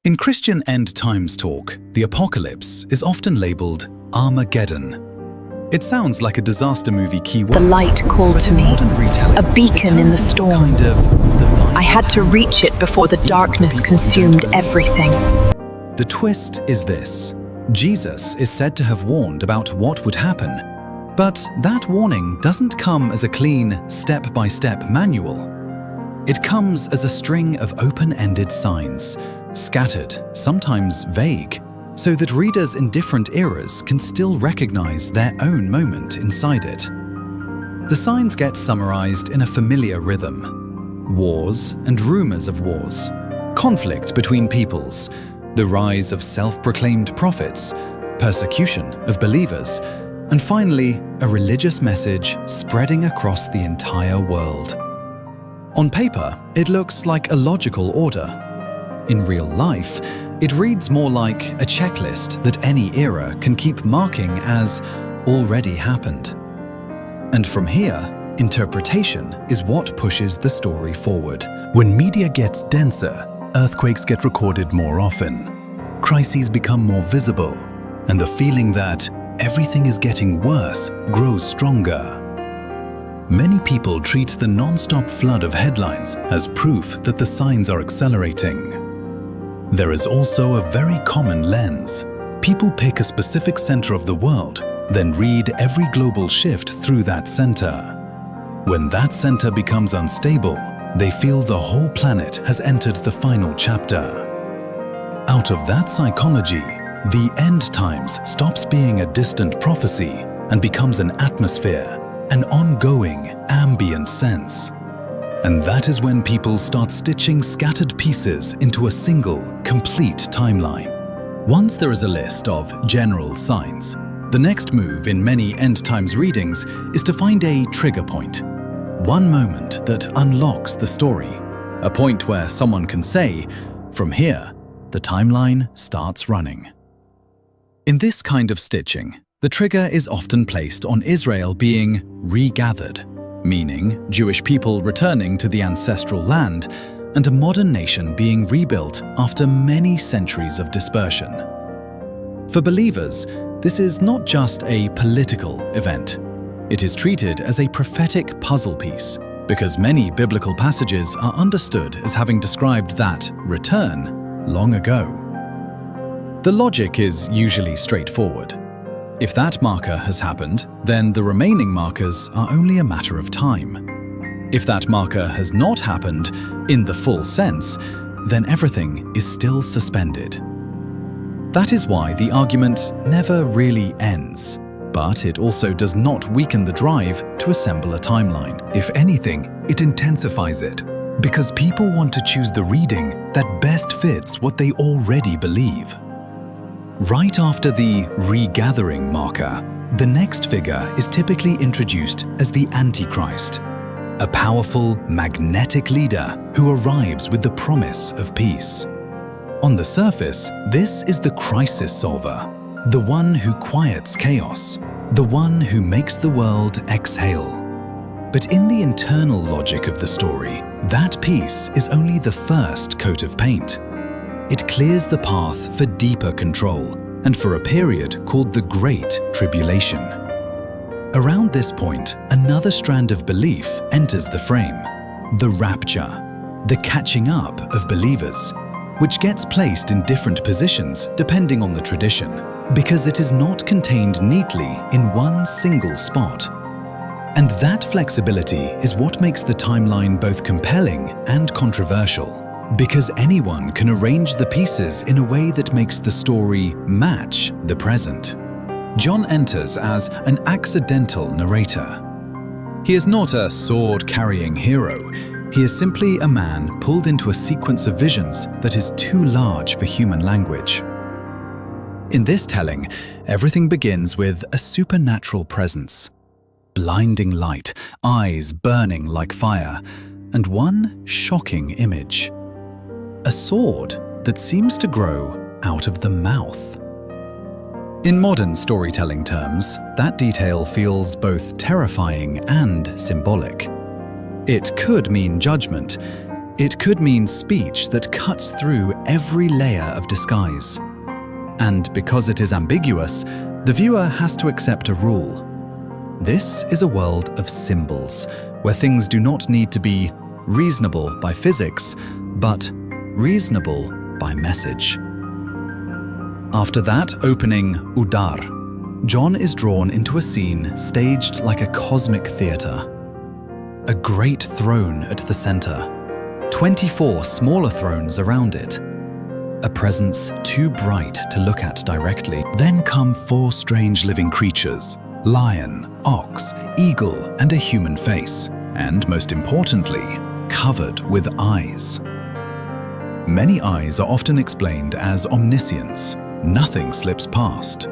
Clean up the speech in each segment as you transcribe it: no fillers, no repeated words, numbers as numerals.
In Christian end times talk, the apocalypse is often labeled Armageddon. It sounds like a disaster movie keyword. The light called to me, a beacon in the storm. I had to reach it before the darkness consumed everything. The twist is this. Jesus is said to have warned about what would happen, but that warning doesn't come as a clean, step-by-step manual. It comes as a string of open-ended signs, scattered, sometimes vague, so that readers in different eras can still recognize their own moment inside it. The signs get summarized in a familiar rhythm. Wars and rumors of wars, conflict between peoples, the rise of self-proclaimed prophets, persecution of believers, and finally, a religious message spreading across the entire world. On paper, it looks like a logical order. In real life, it reads more like a checklist that any era can keep marking as already happened. And from here, interpretation is what pushes the story forward. When media gets denser, earthquakes get recorded more often. Crises become more visible, and the feeling that everything is getting worse grows stronger. Many people treat the non-stop flood of headlines as proof that the signs are accelerating. There is also a very common lens. People pick a specific center of the world, then read every global shift through that center. When that center becomes unstable, they feel the whole planet has entered the final chapter. Out of that psychology, the end times stops being a distant prophecy and becomes an atmosphere, an ongoing, ambient sense. And that is when people start stitching scattered pieces into a single, complete timeline. Once there is a list of general signs, the next move in many end times readings is to find a trigger point. One moment that unlocks the story. A point where someone can say, from here, the timeline starts running. In this kind of stitching, the trigger is often placed on Israel being regathered, meaning Jewish people returning to the ancestral land and a modern nation being rebuilt after many centuries of dispersion. For believers, this is not just a political event. It is treated as a prophetic puzzle piece because many biblical passages are understood as having described that return long ago. The logic is usually straightforward. If that marker has happened, then the remaining markers are only a matter of time. If that marker has not happened in the full sense, then everything is still suspended. That is why the argument never really ends, but it also does not weaken the drive to assemble a timeline. If anything, it intensifies it, because people want to choose the reading that best fits what they already believe. Right after the regathering marker, the next figure is typically introduced as the Antichrist, a powerful, magnetic leader who arrives with the promise of peace. On the surface, this is the crisis solver, the one who quiets chaos, the one who makes the world exhale. But in the internal logic of the story, that peace is only the first coat of paint. It clears the path for deeper control and for a period called the Great Tribulation. Around this point, another strand of belief enters the frame, the rapture, the catching up of believers, which gets placed in different positions depending on the tradition, because it is not contained neatly in one single spot. And that flexibility is what makes the timeline both compelling and controversial, because anyone can arrange the pieces in a way that makes the story match the present. John enters as an accidental narrator. He is not a sword-carrying hero. He is simply a man pulled into a sequence of visions that is too large for human language. In this telling, everything begins with a supernatural presence. Blinding light, eyes burning like fire, and one shocking image. A sword that seems to grow out of the mouth. In modern storytelling terms, that detail feels both terrifying and symbolic. It could mean judgment, It could mean speech that cuts through every layer of disguise. And because it is ambiguous, the viewer has to accept a rule. This is a world of symbols, where things do not need to be reasonable by physics, but reasonable by message. After that opening Udar, John is drawn into a scene staged like a cosmic theater. A great throne at the center, 24 smaller thrones around it. A presence too bright to look at directly. Then come 4 strange living creatures: lion, ox, eagle, and a human face, and most importantly, covered with eyes. Many eyes are often explained as omniscience. Nothing slips past.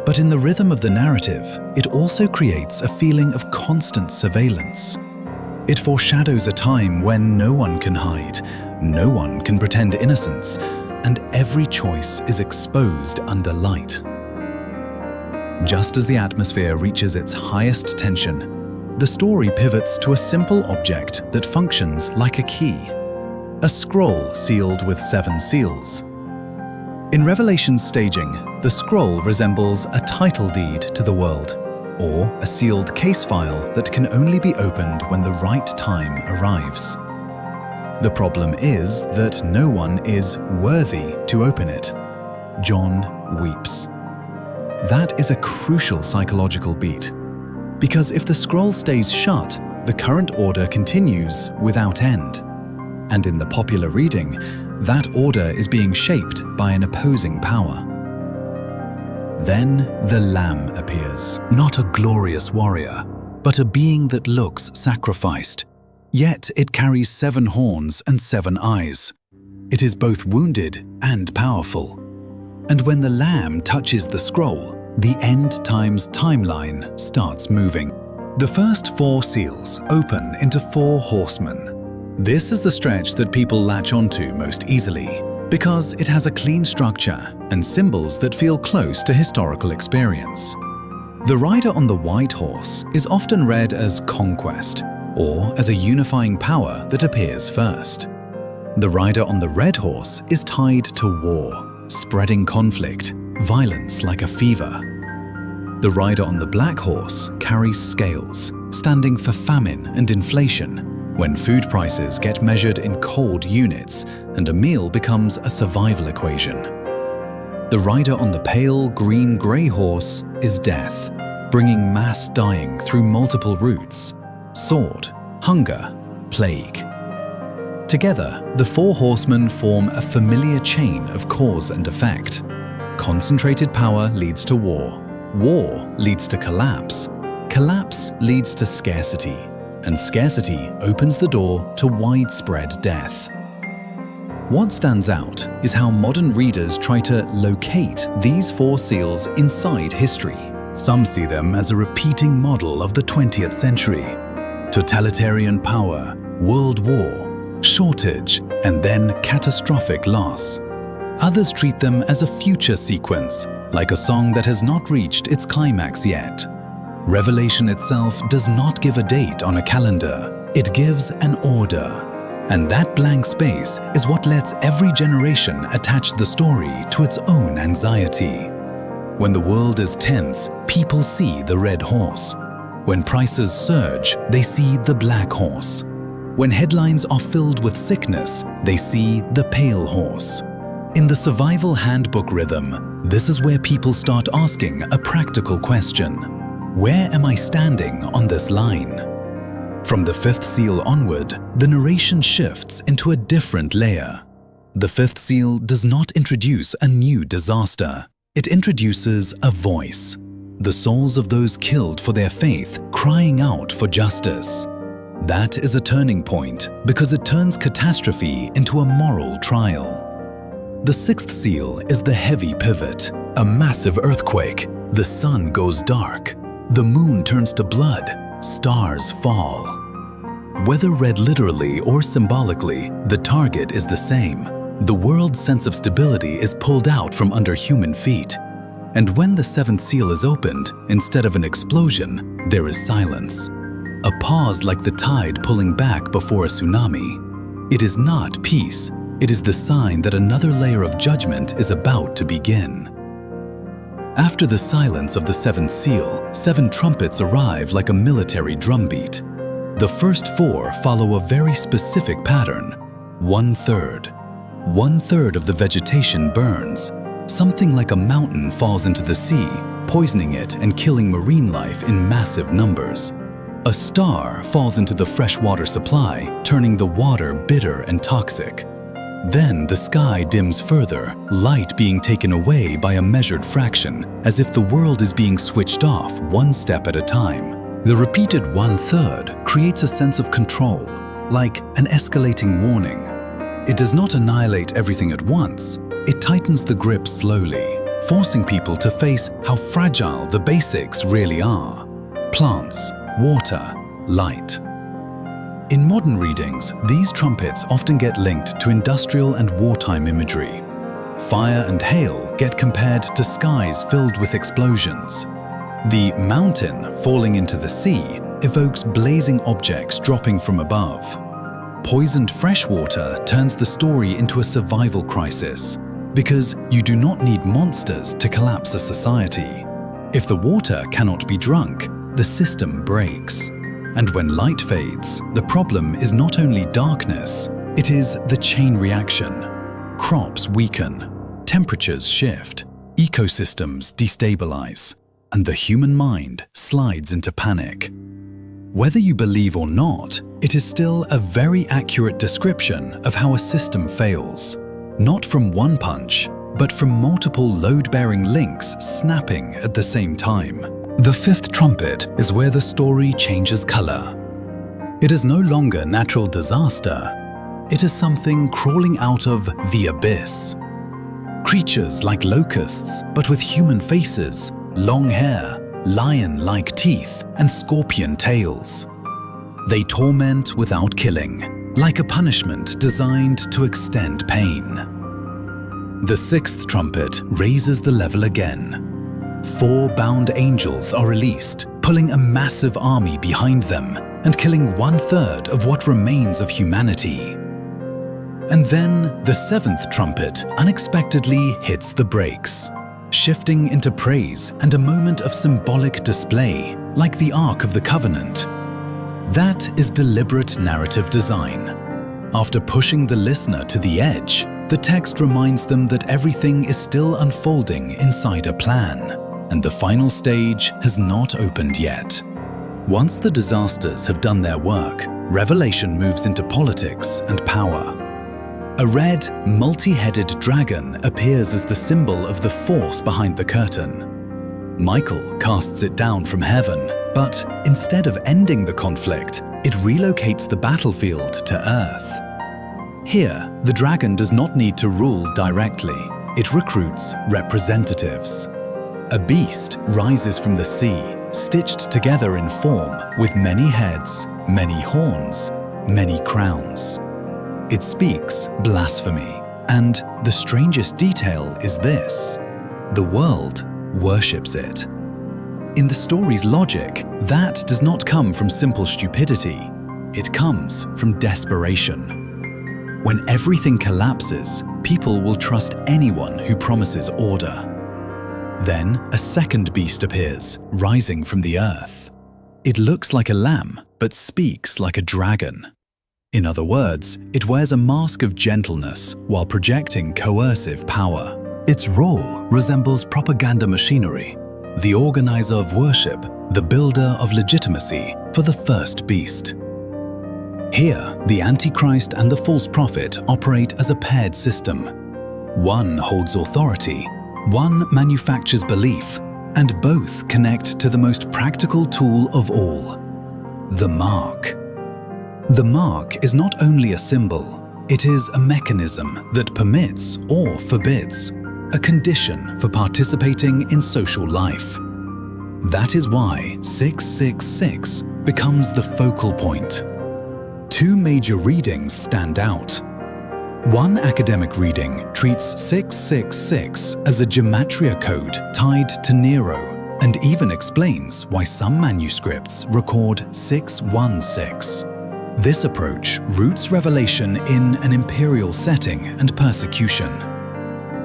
But in the rhythm of the narrative, it also creates a feeling of constant surveillance. It foreshadows a time when no one can hide, no one can pretend innocence, and every choice is exposed under light. Just as the atmosphere reaches its highest tension, the story pivots to a simple object that functions like a key, a scroll sealed with 7 seals. In Revelation's staging, the scroll resembles a title deed to the world, or a sealed case file that can only be opened when the right time arrives. The problem is that no one is worthy to open it. John weeps. That is a crucial psychological beat, because if the scroll stays shut, the current order continues without end. And in the popular reading, that order is being shaped by an opposing power. Then the Lamb appears. Not a glorious warrior, but a being that looks sacrificed. Yet it carries 7 horns and 7 eyes. It is both wounded and powerful. And when the Lamb touches the scroll, the end times timeline starts moving. The first 4 seals open into 4 horsemen. This is the stretch that people latch onto most easily, because it has a clean structure and symbols that feel close to historical experience. The rider on the white horse is often read as conquest, or as a unifying power that appears first. The rider on the red horse is tied to war, spreading conflict, violence like a fever. The rider on the black horse carries scales, standing for famine and inflation, when food prices get measured in cold units and a meal becomes a survival equation. The rider on the pale green-grey horse is death, bringing mass dying through multiple routes: sword, hunger, plague. Together, the 4 horsemen form a familiar chain of cause and effect. Concentrated power leads to war. War leads to collapse. Collapse leads to scarcity. And scarcity opens the door to widespread death. What stands out is how modern readers try to locate these 4 seals inside history. Some see them as a repeating model of the 20th century. Totalitarian power, world war, shortage, and then catastrophic loss. Others treat them as a future sequence, like a song that has not reached its climax yet. Revelation itself does not give a date on a calendar. It gives an order. And that blank space is what lets every generation attach the story to its own anxiety. When the world is tense, people see the red horse. When prices surge, they see the black horse. When headlines are filled with sickness, they see the pale horse. In the survival handbook rhythm, this is where people start asking a practical question. Where am I standing on this line? From the 5th seal onward, the narration shifts into a different layer. The 5th seal does not introduce a new disaster. It introduces a voice. The souls of those killed for their faith crying out for justice. That is a turning point because it turns catastrophe into a moral trial. The 6th seal is the heavy pivot, a massive earthquake. The sun goes dark. The moon turns to blood, stars fall. Whether read literally or symbolically, the target is the same. The world's sense of stability is pulled out from under human feet. And when the 7th seal is opened, instead of an explosion, there is silence. A pause like the tide pulling back before a tsunami. It is not peace. It is the sign that another layer of judgment is about to begin. After the silence of the seventh seal, 7 trumpets arrive like a military drumbeat. The first 4 follow a very specific pattern: 1/3. 1/3 of the vegetation burns. Something like a mountain falls into the sea, poisoning it and killing marine life in massive numbers. A star falls into the freshwater supply, turning the water bitter and toxic. Then the sky dims further, light being taken away by a measured fraction, as if the world is being switched off one step at a time. The repeated 1/3 creates a sense of control, like an escalating warning. It does not annihilate everything at once. It tightens the grip slowly, forcing people to face how fragile the basics really are: plants, water, light. In modern readings, these trumpets often get linked to industrial and wartime imagery. Fire and hail get compared to skies filled with explosions. The mountain falling into the sea evokes blazing objects dropping from above. Poisoned freshwater turns the story into a survival crisis, because you do not need monsters to collapse a society. If the water cannot be drunk, the system breaks. And when light fades, the problem is not only darkness, it is the chain reaction. Crops weaken, temperatures shift, ecosystems destabilize, and the human mind slides into panic. Whether you believe or not, it is still a very accurate description of how a system fails. Not from one punch, but from multiple load-bearing links snapping at the same time. The 5th trumpet is where the story changes color. It is no longer natural disaster. It is something crawling out of the abyss. Creatures like locusts, but with human faces, long hair, lion-like teeth, and scorpion tails. They torment without killing, like a punishment designed to extend pain. The 6th trumpet raises the level again. 4 bound angels are released, pulling a massive army behind them and killing 1/3 of what remains of humanity. And then the 7th trumpet unexpectedly hits the brakes, shifting into praise and a moment of symbolic display, like the Ark of the Covenant. That is deliberate narrative design. After pushing the listener to the edge, the text reminds them that everything is still unfolding inside a plan, and the final stage has not opened yet. Once the disasters have done their work, Revelation moves into politics and power. A red, multi-headed dragon appears as the symbol of the force behind the curtain. Michael casts it down from heaven, but instead of ending the conflict, it relocates the battlefield to Earth. Here, the dragon does not need to rule directly. It recruits representatives. A beast rises from the sea, stitched together in form, with many heads, many horns, many crowns. It speaks blasphemy, and the strangest detail is this: the world worships it. In the story's logic, that does not come from simple stupidity. It comes from desperation. When everything collapses, people will trust anyone who promises order. Then a second beast appears, rising from the earth. It looks like a lamb, but speaks like a dragon. In other words, it wears a mask of gentleness while projecting coercive power. Its role resembles propaganda machinery, the organizer of worship, the builder of legitimacy for the first beast. Here, the Antichrist and the false prophet operate as a paired system. One holds authority, one manufactures belief, and both connect to the most practical tool of all: the mark. The mark is not only a symbol, it is a mechanism that permits or forbids, a condition for participating in social life. That is why 666 becomes the focal point. 2 major readings stand out. One academic reading treats 666 as a gematria code tied to Nero, and even explains why some manuscripts record 616. This approach roots revelation in an imperial setting and persecution.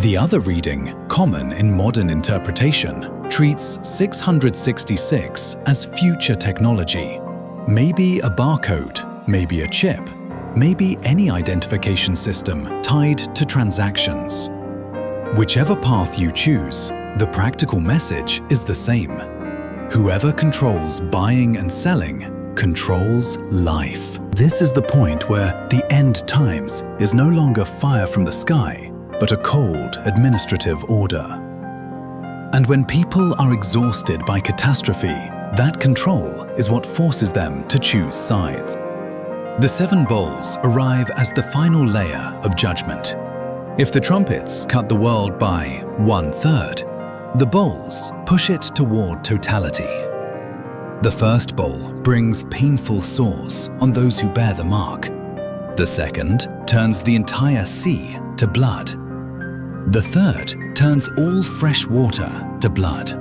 The other reading, common in modern interpretation, treats 666 as future technology. Maybe a barcode, maybe a chip, maybe any identification system tied to transactions. Whichever path you choose, the practical message is the same. Whoever controls buying and selling controls life. This is the point where the end times is no longer fire from the sky, but a cold administrative order. And when people are exhausted by catastrophe, that control is what forces them to choose sides. The 7 bowls arrive as the final layer of judgment. If the trumpets cut the world by 1/3, the bowls push it toward totality. The first bowl brings painful sores on those who bear the mark. The second turns the entire sea to blood. The third turns all fresh water to blood.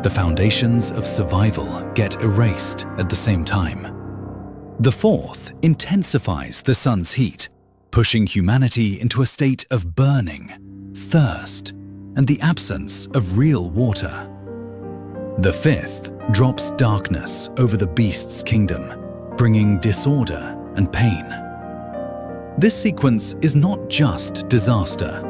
The foundations of survival get erased at the same time. The fourth intensifies the sun's heat, pushing humanity into a state of burning, thirst, and the absence of real water. The fifth drops darkness over the beast's kingdom, bringing disorder and pain. This sequence is not just disaster.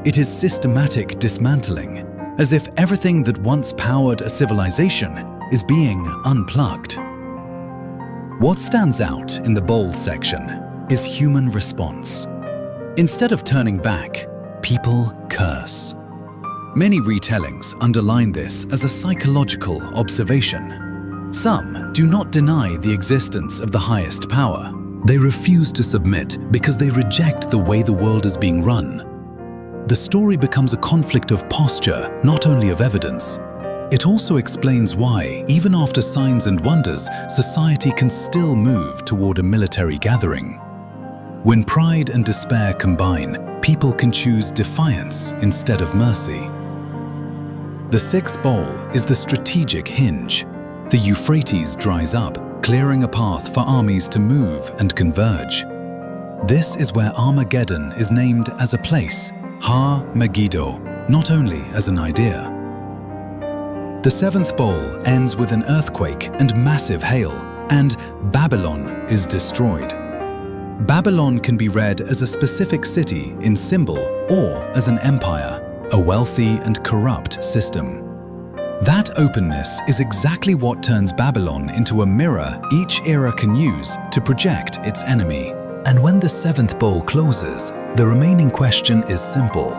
It is systematic dismantling, as if everything that once powered a civilization is being unplugged. What stands out in the bowl section is human response. Instead of turning back, people curse. Many retellings underline this as a psychological observation. Some do not deny the existence of the highest power. They refuse to submit because they reject the way the world is being run. The story becomes a conflict of posture, not only of evidence. It also explains why, even after signs and wonders, society can still move toward a military gathering. When pride and despair combine, people can choose defiance instead of mercy. The 6th bowl is the strategic hinge. The Euphrates dries up, clearing a path for armies to move and converge. This is where Armageddon is named as a place, Ha-Megiddo, not only as an idea. The 7th bowl ends with an earthquake and massive hail, and Babylon is destroyed. Babylon can be read as a specific city in symbol or as an empire, a wealthy and corrupt system. That openness is exactly what turns Babylon into a mirror each era can use to project its enemy. And when the 7th bowl closes, the remaining question is simple.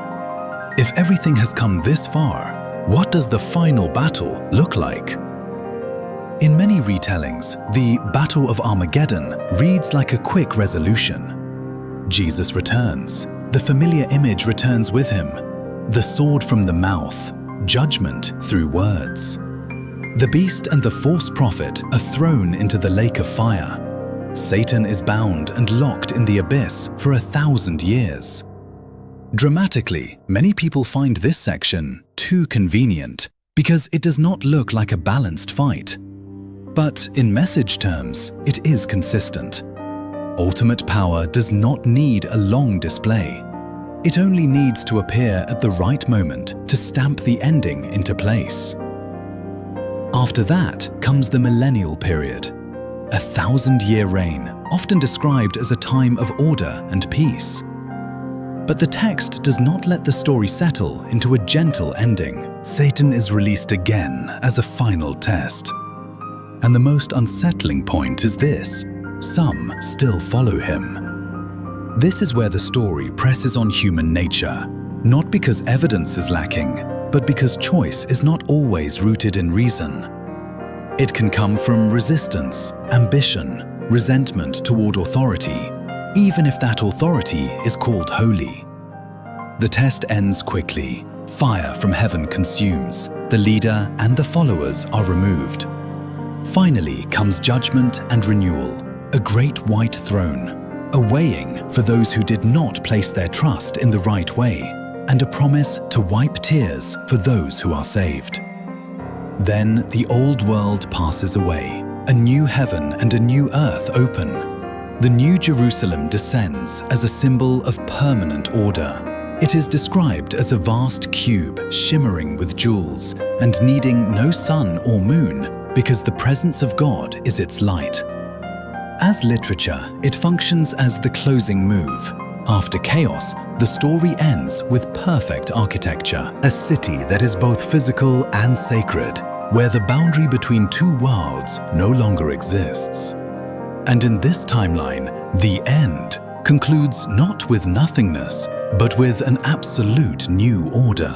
If everything has come this far, what does the final battle look like? In many retellings, the Battle of Armageddon reads like a quick resolution. Jesus returns. The familiar image returns with him. The sword from the mouth, judgment through words. The beast and the false prophet are thrown into the lake of fire. Satan is bound and locked in the abyss for 1,000 years. Dramatically, many people find this section too convenient because it does not look like a balanced fight. But in message terms, it is consistent. Ultimate power does not need a long display. It only needs to appear at the right moment to stamp the ending into place. After that comes the millennial period, a 1,000-year reign, often described as a time of order and peace. But the text does not let the story settle into a gentle ending. Satan is released again as a final test. And the most unsettling point is this: some still follow him. This is where the story presses on human nature, not because evidence is lacking, but because choice is not always rooted in reason. It can come from resistance, ambition, resentment toward authority, even if that authority is called holy. The test ends quickly. Fire from heaven consumes. The leader and the followers are removed. Finally comes judgment and renewal, a great white throne, a weighing for those who did not place their trust in the right way, and a promise to wipe tears for those who are saved. Then the old world passes away, a new heaven and a new earth open. The New Jerusalem descends as a symbol of permanent order. It is described as a vast cube shimmering with jewels and needing no sun or moon because the presence of God is its light. As literature, it functions as the closing move. After chaos, the story ends with perfect architecture. A city that is both physical and sacred, where the boundary between two worlds no longer exists. And in this timeline, the end concludes not with nothingness, but with an absolute new order.